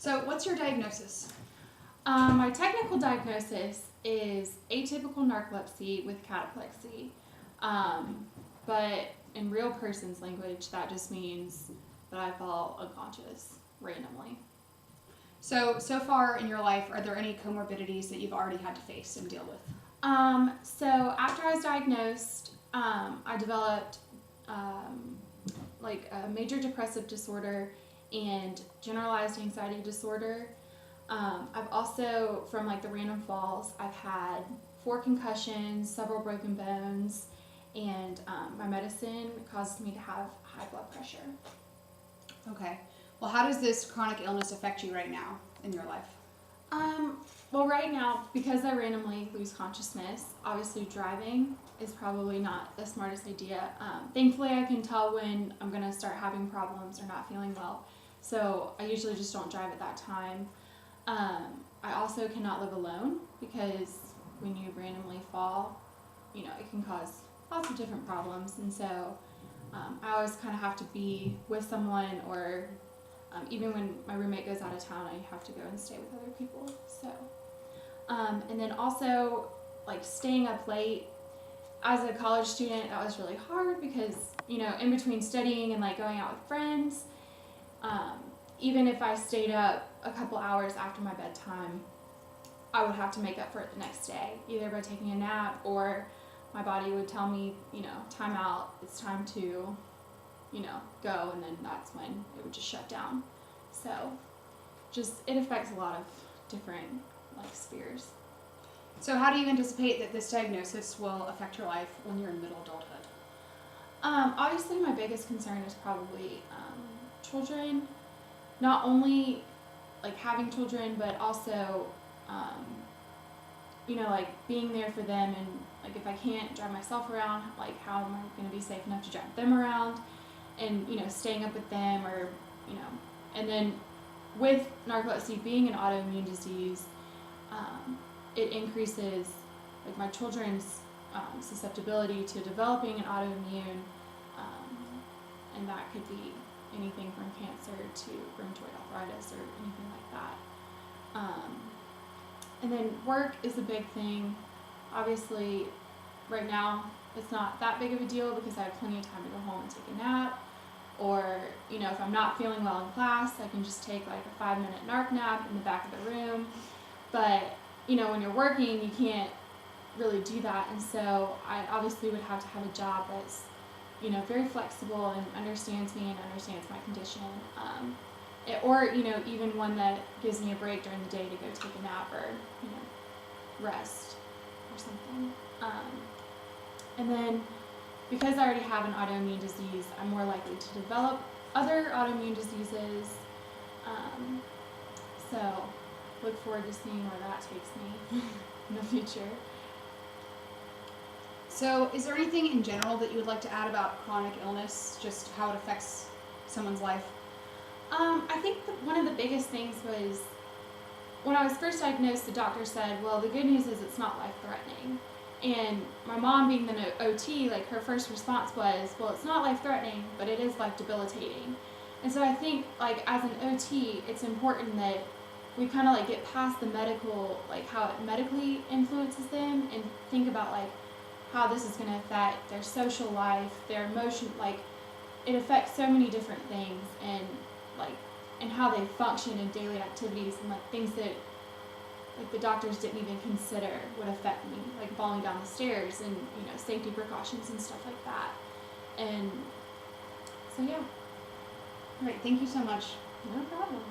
So what's your diagnosis? My technical diagnosis is atypical narcolepsy with cataplexy. But in real person's language, that just means that I fall unconscious randomly. So far in your life, are there any comorbidities that you've already had to face and deal with? So after I was diagnosed, I developed like a major depressive disorder and generalized anxiety disorder. I've also, from like the random falls, I've had 4 concussions, several broken bones, and my medicine caused me to have high blood pressure. Okay. Well, how does this chronic illness affect you right now in your life? Well, right now, because I randomly lose consciousness, obviously driving is probably not the smartest idea. Thankfully, I can tell when I'm going to start having problems or not feeling well, so I usually just don't drive at that time. I also cannot live alone because when you randomly fall, you know, it can cause lots of different problems, and so I always kind of have to be with someone, or even when my roommate goes out of town, I have to go and stay with other people. So, and then also like staying up late as a college student, that was really hard because, you know, in between studying and like going out with friends, even if I stayed up a couple hours after my bedtime, I would have to make up for it the next day, either by taking a nap, or my body would tell me, you know, time out, it's time to, you know, go, and then that's when it would just shut down. So just, it affects a lot of different like spheres. So how do you anticipate that this diagnosis will affect your life when you're in middle adulthood? Obviously my biggest concern is probably children, not only like having children, but also you know, like being there for them, and like if I can't drive myself around, like how am I going to be safe enough to drive them around, and you know, staying up with them, or you know, and then with narcolepsy being an autoimmune disease, it increases like my children's susceptibility to developing an autoimmune, and that could be anything from cancer to rheumatoid arthritis or anything like that. And then work is a big thing. Obviously, right now it's not that big of a deal because I have plenty of time to go home and take a nap. Or, you know, if I'm not feeling well in class, I can just take like a 5-minute narc nap in the back of the room. But, you know, when you're working, you can't really do that. And so I obviously would have to have a job that's, you know, very flexible and understands me and understands my condition. Or, you know, even one that gives me a break during the day to go take a nap or, you know, rest or something. And then because I already have an autoimmune disease, I'm more likely to develop other autoimmune diseases. So look forward to seeing where that takes me in the future. So is there anything in general that you would like to add about chronic illness, just how it affects someone's life? I think one of the biggest things was when I was first diagnosed, the doctor said, well, the good news is it's not life-threatening. And my mom, being the OT, like her first response was, well, it's not life-threatening, but it is life-debilitating. And so I think, like, as an OT, it's important that we kind of like get past the medical, like how it medically influences them, and think about like how this is going to affect their social life, their emotion, like it affects so many different things, and like, and how they function in daily activities, and like things that like the doctors didn't even consider would affect me, like falling down the stairs, and you know, safety precautions and stuff like that. And so yeah. All right, thank you so much. No problem.